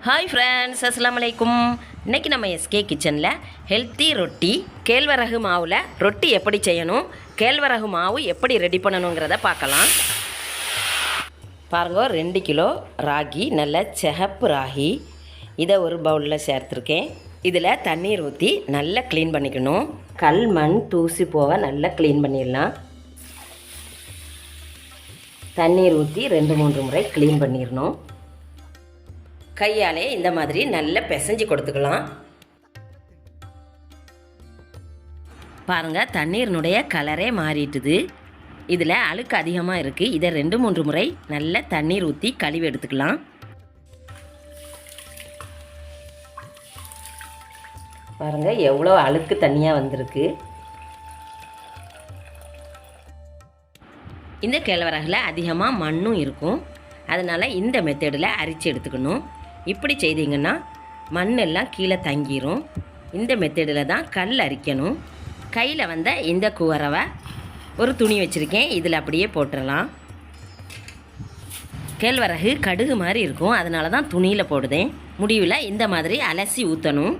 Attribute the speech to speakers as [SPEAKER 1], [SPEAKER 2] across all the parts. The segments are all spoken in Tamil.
[SPEAKER 1] ஹாய் ஃப்ரெண்ட்ஸ், அஸ்ஸலாமு அலைக்கும். இன்றைக்கி நம்ம எஸ்கே கிச்சனில் ஹெல்த்தி ரொட்டி, கேழ்வரகு மாவில் ரொட்டி எப்படி செய்யணும், கேழ்வரகு மாவு எப்படி ரெடி பண்ணணுங்கிறத பார்க்கலாம். பாருங்க, 2 கிலோ ராகி, நல்ல சிகப்பு ராகி, இதை ஒரு பவுலில் சேர்த்துருக்கேன். இதில் தண்ணீர் ஊற்றி நல்லா க்ளீன் பண்ணிக்கணும். கல் மண் தூசி போக நல்லா க்ளீன் பண்ணிடலாம். தண்ணீர் ஊற்றி 2-3 முறை க்ளீன் பண்ணிடணும். கையாலே இந்த மாதிரி நல்லா பிசைஞ்சு கொடுத்துக்கலாம். பாருங்கள், தண்ணீரினுடைய கலரே மாறிட்டுது. இதில் அழுக்கு அதிகமாக இருக்குது. இதை 2-3 முறை நல்லா தண்ணீர் ஊற்றி கழுவி எடுத்துக்கலாம். பாருங்கள், எவ்வளோ அழுக்கு தண்ணியாக வந்திருக்கு. இந்த கேழ்வரகுல அதிகமாக மண்ணும் இருக்கும். அதனால் இந்த மெத்தடில் அரிச்சு எடுத்துக்கணும். இப்படி செய்தீங்கன்னா மண்ணெல்லாம் கீழே தங்கிரும். இந்த மெத்தடில் தான் கல் அரிக்கணும். கையில் வந்த இந்த குவரவை ஒரு துணி வச்சுருக்கேன், இதில் அப்படியே போட்டுடலாம். கேழ்வரகு கடுகு மாதிரி இருக்கும், அதனால தான் துணியில் போடுதேன். முடிவில் இந்த மாதிரி அலசி ஊற்றணும்.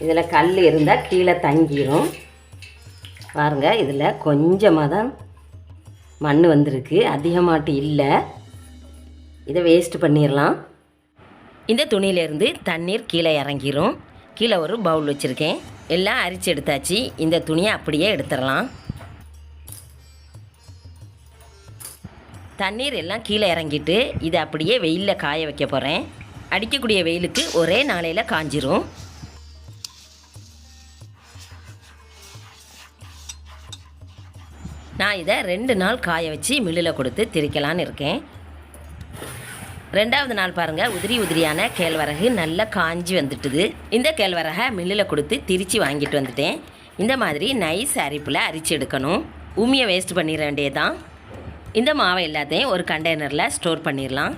[SPEAKER 1] இதில் கல் இருந்தால் கீழே தங்கிரும். பாருங்கள், இதில் கொஞ்சமாக தான் மண் வந்திருக்கு, அதிகமாட்டு இல்லை. இதை வேஸ்ட் பண்ணிடலாம். இந்த துணியிலேருந்து தண்ணீர் கீழே இறங்கிரும். கீழே ஒரு பவுல் வச்சுருக்கேன், எல்லாம் அரிச்சு எடுத்தாச்சு. இந்த துணியை அப்படியே எடுத்துடலாம். தண்ணீர் எல்லாம் கீழே இறங்கிட்டு இதை அப்படியே வெயிலில் காய வைக்க போகிறேன். அடிக்கக்கூடிய வெயிலுக்கு ஒரே நாளையில் காஞ்சிரும். நான் இதை 2 நாள் காய வச்சு மில்லில் கொடுத்து திரிக்கலான்னு இருக்கேன். 2வது நாள் பாருங்கள், உதிரியான கேழ்வரகு நல்லா காஞ்சி வந்துட்டுது. இந்த கேழ்வரகை மில்லில் கொடுத்து திரித்து வாங்கிட்டு வந்துட்டேன். இந்த மாதிரி நைஸ் அரிப்பில் அரிச்சு எடுக்கணும். உமியை வேஸ்ட் பண்ணிட வேண்டியதுதான். இந்த மாவை எல்லாத்தையும் ஒரு கண்டெய்னரில் ஸ்டோர் பண்ணிடலாம்.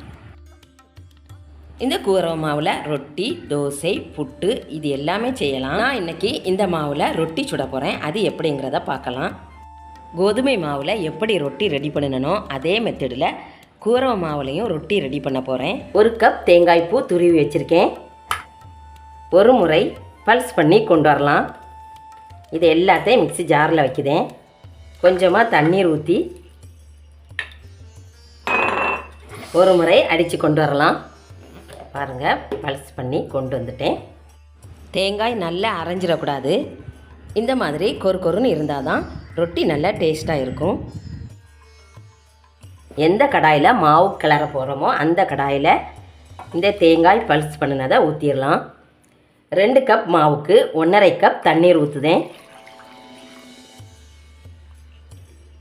[SPEAKER 1] இந்த கூரவ மாவில் ரொட்டி, தோசை, புட்டு இது எல்லாமே செய்யலாம். நான் இன்றைக்கி இந்த மாவில் ரொட்டி சுட போகிறேன். அது எப்படிங்கிறத பார்க்கலாம். கோதுமை மாவில் எப்படி ரொட்டி ரெடி பண்ணணும் அதே மெத்தடில் கூரவ மாவுலையும் ரொட்டி ரெடி பண்ண போகிறேன். 1 கப் தேங்காய் பூ துருவி வச்சுருக்கேன். ஒரு முறை பல்ஸ் பண்ணி கொண்டு வரலாம். இது எல்லாத்தையும் மிக்ஸி ஜாரில் வைக்கிறேன். கொஞ்சமாக தண்ணீர் ஊற்றி ஒரு முறை அடித்து கொண்டு வரலாம். பாருங்கள், பல்ஸ் பண்ணி கொண்டு வந்துட்டேன். தேங்காய் நல்லா அரைஞ்சிடக்கூடாது. இந்த மாதிரி கொருன்னு இருந்தால் தான் ரொட்டி நல்லா டேஸ்ட்டாக இருக்கும். எந்த கடாயில் மாவு கிளற போகிறோமோ அந்த கடாயில் இந்த தேங்காய் பல்ஸ் பண்ணினதை ஊற்றிடலாம். 2 கப் மாவுக்கு 1½ கப் தண்ணீர் ஊற்றுதேன்.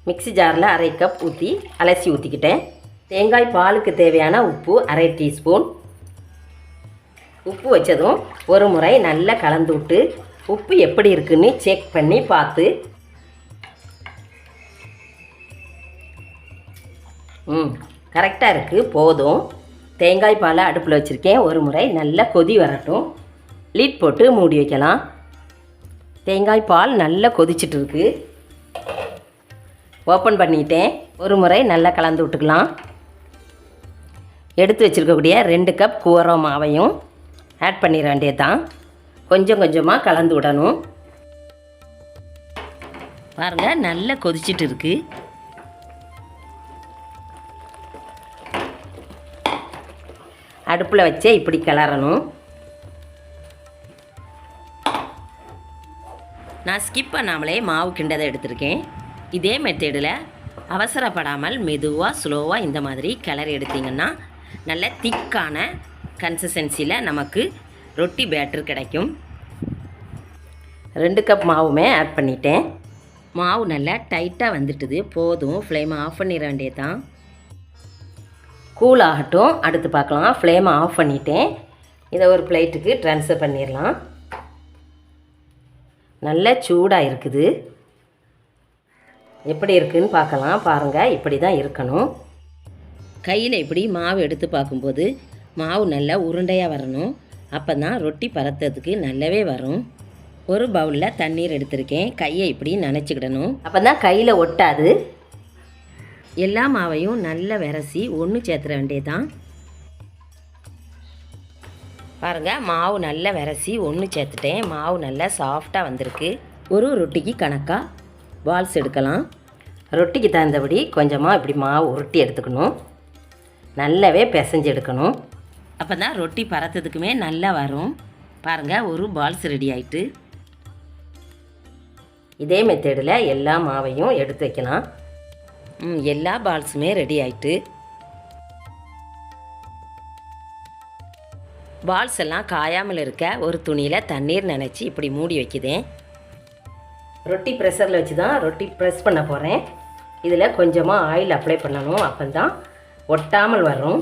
[SPEAKER 1] மிக்ஸி ஜாரில் 1/2 கப் ஊற்றி அலசி ஊற்றிக்கிட்டேன். தேங்காய் பாலுக்கு தேவையான உப்பு 1/2 டீஸ்பூன். உப்பு வச்சதும் ஒரு முறை நல்லா கலந்து விட்டு உப்பு எப்படி இருக்குன்னு செக் பண்ணி பார்த்து கரெக்டாக இருக்குது, போதும். தேங்காய் பாலை அடுப்பில் வச்சுருக்கேன். ஒரு முறை நல்லா கொதி வரட்டும். லிட் போட்டு மூடி வைக்கலாம். தேங்காய் பால் நல்லா கொதிச்சிட்டு இருக்கு. ஓப்பன் பண்ணிட்டேன். ஒரு முறை நல்லா கலந்து விட்டுக்கலாம். எடுத்து வச்சுருக்கக்கூடிய 2 கப் கூரவ மாவையும் ஆட் பண்ணிட வேண்டியதுதான். கொஞ்சம் கொஞ்சமாக கலந்து விடணும். பாருங்கள், நல்லா கொதிச்சிட்டு இருக்குது. அடுப்பில் வச்சே இப்படி கிளறணும். நான் ஸ்கிப் பண்ணாமலே மாவு கிண்டதை எடுத்திருக்கேன். இதே மெத்தடில் அவசரப்படாமல் மெதுவாக ஸ்லோவாக இந்த மாதிரி கிளறி எடுத்திங்கன்னா நல்ல திக்கான கன்சிஸ்டன்சியில் நமக்கு ரொட்டி பேட்டர் கிடைக்கும். 2 கப் மாவுமே ஆட் பண்ணிட்டேன். மாவு நல்லா டைட்டாக வந்துட்டுது, போதும். ஃப்ளேமை ஆஃப் பண்ணிட வேண்டியதுதான். கூல் ஆகட்டும், அடுத்து பார்க்கலாம். ஃப்ளேமை ஆஃப் பண்ணிட்டேன். இதை ஒரு பிளேட்டுக்கு ட்ரான்ஸ்ஃபர் பண்ணிடலாம். நல்ல சூடாக இருக்குது. எப்படி இருக்குதுன்னு பார்க்கலாம். பாருங்கள், இப்படி தான் இருக்கணும். கையில் இப்படி மாவு எடுத்து பார்க்கும்போது மாவு நல்லா உருண்டையாக வரணும். அப்போ தான் ரொட்டி பரத்துறதுக்கு நல்லாவே வரும். ஒரு பவுலில் தண்ணீர் எடுத்திருக்கேன். கையை இப்படி நனைச்சிக்கிடணும். அப்போ தான் கையில் ஒட்டாது. எல்லா மாவையும் நல்லா விரசி ஒன்று சேர்த்துற வேண்டியதுதான். பாருங்கள் மாவு நல்லா விரசி ஒன்று சேர்த்துட்டேன். மாவு நல்லா சாஃப்டாக வந்திருக்கு. ஒரு ரொட்டிக்கு கணக்காக பால்ஸ் எடுக்கலாம். ரொட்டிக்கு தகுந்தபடி கொஞ்சமாக இப்படி மாவு உருட்டி எடுத்துக்கணும். நல்லாவே பிசைஞ்சு எடுக்கணும். அப்போ தான் ரொட்டி பரத்துறதுக்குமே நல்லா வரும். பாருங்கள் ஒரு பால்ஸ் ரெடி ஆகிட்டு. இதே மெத்தடில் எல்லா மாவையும் எடுத்து வைக்கலாம். எல்லா பால்ஸுமே ரெடி ஆகிட்டு. பால்ஸ் எல்லாம் காயாமல் இருக்க ஒரு துணியில் தண்ணீர் நனைச்சி இப்படி மூடி வைக்குதேன். ரொட்டி ப்ரெஷரில் வச்சு தான் ரொட்டி ப்ரெஸ் பண்ண போகிறேன். இதில் கொஞ்சமாக ஆயில் அப்ளை பண்ணணும். அப்போ தான் ஒட்டாமல் வரும்.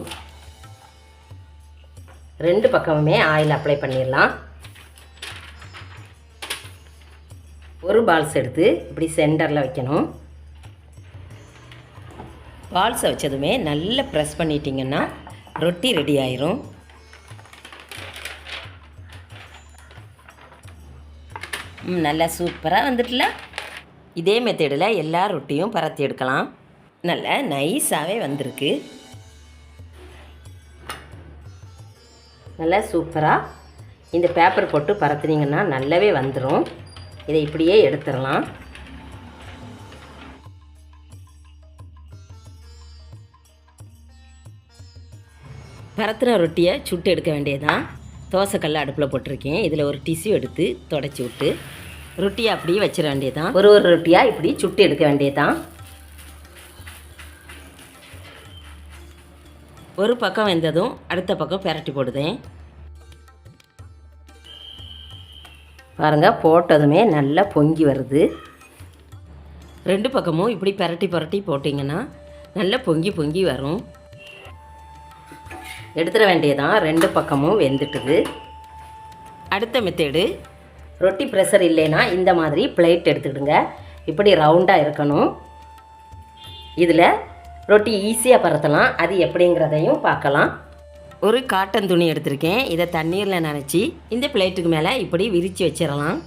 [SPEAKER 1] 2 பக்கமுமே ஆயில் அப்ளை பண்ணிடலாம். ஒரு பால்ஸ் எடுத்து இப்படி சென்டரில் வைக்கணும். பால்ஸை வச்சதுமே நல்லா ப்ரெஸ் பண்ணிட்டீங்கன்னா ரொட்டி ரெடி ஆயிரும். நல்லா சூப்பராக வந்துட்டுல. இதே மெத்தடில் எல்லா ரொட்டியும் பரத்தி எடுக்கலாம். நல்லா நைஸாகவே வந்திருக்கு. நல்லா சூப்பராக இந்த பேப்பர் போட்டு பரத்துனீங்கன்னா நல்லாவே வந்துடும். இதை இப்படியே எடுத்துடலாம். பரத்துன ரொட்டியை சுட்டு எடுக்க வேண்டியதுதான். தோசைக்கல்ல அடுப்பில் போட்டிருக்கேன். இதில் ஒரு டிஷ்யூ எடுத்து தொடச்சி விட்டு ரொட்டியை அப்படியே வச்சிட வேண்டியதான். ஒரு ரொட்டியாக இப்படி சுட்டு எடுக்க வேண்டியதான். ஒரு பக்கம் வெந்ததும் அடுத்த பக்கம் பெரட்டி போடுதேன். பாருங்கள் போட்டதுமே நல்லா பொங்கி வருது. 2 பக்கமும் இப்படி பெரட்டி போட்டிங்கன்னா நல்லா பொங்கி வரும். எடுத்துட வேண்டியதான். 2 பக்கமும் வெந்துட்டுது. அடுத்த மெத்தேடு, ரொட்டி ப்ரெஷர் இல்லைன்னா இந்த மாதிரி பிளேட் எடுத்துக்கிடுங்க. இப்படி ரவுண்டாக இருக்கணும். இதில் ரொட்டி ஈஸியாக பரத்தலாம். அது எப்படிங்கிறதையும் பார்க்கலாம். ஒரு காட்டன் துணி எடுத்திருக்கேன். இதை தண்ணீரில் நனைச்சி இந்த பிளேட்டுக்கு மேலே இப்படி விரித்து வச்சிடலாம்.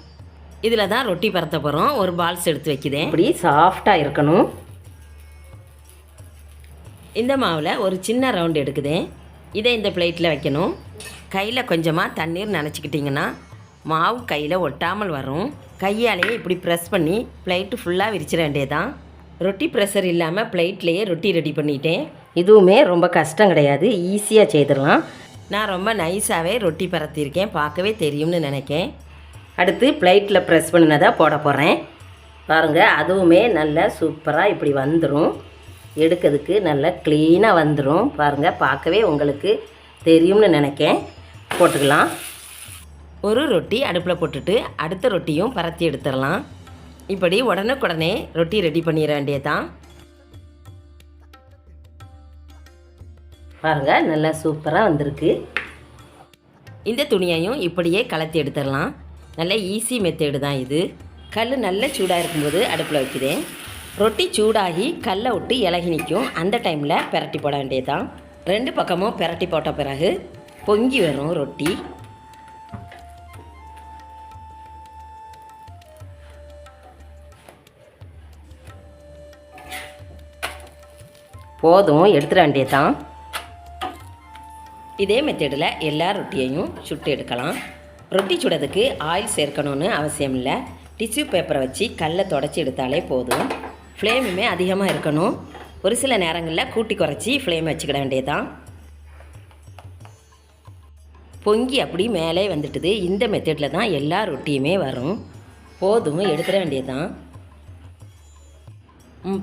[SPEAKER 1] இதில் தான் ரொட்டி பரத்த போகிறோம். ஒரு பால்ஸ் எடுத்து வைக்கிறேன். இப்படி சாஃப்டாக இருக்கணும். இந்த மாவில் ஒரு சின்ன ரவுண்டு எடுக்குதேன். இதை இந்த பிளேட்டில் வைக்கணும். கையில் கொஞ்சமாக தண்ணீர் நனைச்சிக்கிட்டிங்கன்னா மாவு கையில் ஒட்டாமல் வரும். கையாலேயே இப்படி ப்ரெஸ் பண்ணி பிளேட்டு ஃபுல்லாக விரிச்சிட வேண்டியதான். ரொட்டி ப்ரெஷர் இல்லாமல் பிளேட்லேயே ரொட்டி ரெடி பண்ணிட்டேன். இதுவுமே ரொம்ப கஷ்டம் கிடையாது. ஈஸியாக செய்திடலாம். நான் ரொம்ப நைஸாகவே ரொட்டி பரத்தியிருக்கேன். பார்க்கவே தெரியும்னு நினைக்கேன். அடுத்து பிளேட்டில் ப்ரெஸ் பண்ணினதை போட போகிறேன். பாருங்கள் அதுவுமே நல்லா சூப்பராக இப்படி வந்துடும். எடுக்கிறதுக்கு நல்லா க்ளீனாக வந்துடும். பாருங்கள் பார்க்கவே உங்களுக்கு தெரியும்னு நினைக்கேன். போட்டுக்கலாம். ஒரு ரொட்டி அடுப்பில் போட்டுட்டு அடுத்த ரொட்டியும் பரத்தி எடுத்துடலாம். இப்படி உடனுக்குடனே ரொட்டி ரெடி பண்ணிட வேண்டியதான். பாருங்கள் நல்லா சூப்பராக வந்திருக்கு. இந்த துணியையும் இப்படியே கலத்தி எடுத்துடலாம். நல்ல ஈஸி மெத்தேடு தான் இது. கல் நல்ல சூடாக இருக்கும்போது அடுப்பில் வைக்கிறேன். ரொட்டி சூடாகி கல்லை விட்டு இலகி நிற்கும். அந்த டைமில் பெரட்டி போட வேண்டியதுதான். 2 பக்கமும் பெரட்டி போட்ட பிறகு பொங்கி வரும் ரொட்டி. போதும், எடுத்துட வேண்டியதுதான். இதே மெத்தடில் எல்லா ரொட்டியையும் சுட்டு எடுக்கலாம். ரொட்டி சுடுறதுக்கு ஆயில் சேர்க்கணும்னு அவசியம் இல்லை. டிஷ்யூ பேப்பரை வச்சு கல்லை தொடச்சி எடுத்தாலே போதும். ஃப்ளேமுமே அதிகமாக இருக்கணும். ஒரு சில நேரங்களில் கூட்டி குறைச்சி ஃப்ளேம் வச்சுக்கிட வேண்டியதுதான். பொங்கி அப்படி மேலே வந்துட்டுது. இந்த மெத்தடில் தான் எல்லா ரொட்டியுமே வரும். போதும், எடுத்துட வேண்டியதுதான்.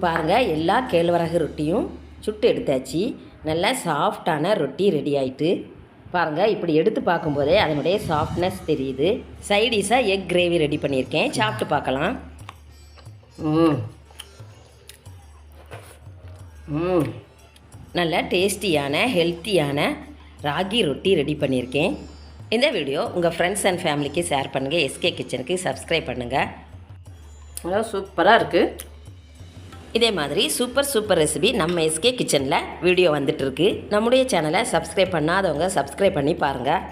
[SPEAKER 1] பாருங்கள் எல்லா கேழ்வரகு ரொட்டியும் சுட்டு எடுத்தாச்சு. நல்லா சாஃப்டான ரொட்டி ரெடி ஆகிட்டு. பாருங்கள் இப்படி எடுத்து பார்க்கும்போதே அதனுடைய சாஃப்ட்னஸ் தெரியுது. சைடிஷாக எக் கிரேவி ரெடி பண்ணியிருக்கேன். சாப்பிட்டு பார்க்கலாம். நல்ல டேஸ்டியான ஹெல்த்தியான ராகி ரொட்டி ரெடி பண்ணியிருக்கேன். இந்த வீடியோ உங்கள் ஃப்ரெண்ட்ஸ் அண்ட் ஃபேமிலிக்கு ஷேர் பண்ணுங்கள். எஸ்கே கிச்சனுக்கு சப்ஸ்கிரைப் பண்ணுங்கள். சூப்பராக இருக்குது. இதே மாதிரி சூப்பர் ரெசிபி நம்ம எஸ்கே கிச்சனில் வீடியோ வந்துட்டுருக்கு. நம்முடைய சேனலை சப்ஸ்கிரைப் பண்ணாதவங்க சப்ஸ்கிரைப் பண்ணி பாருங்கள்.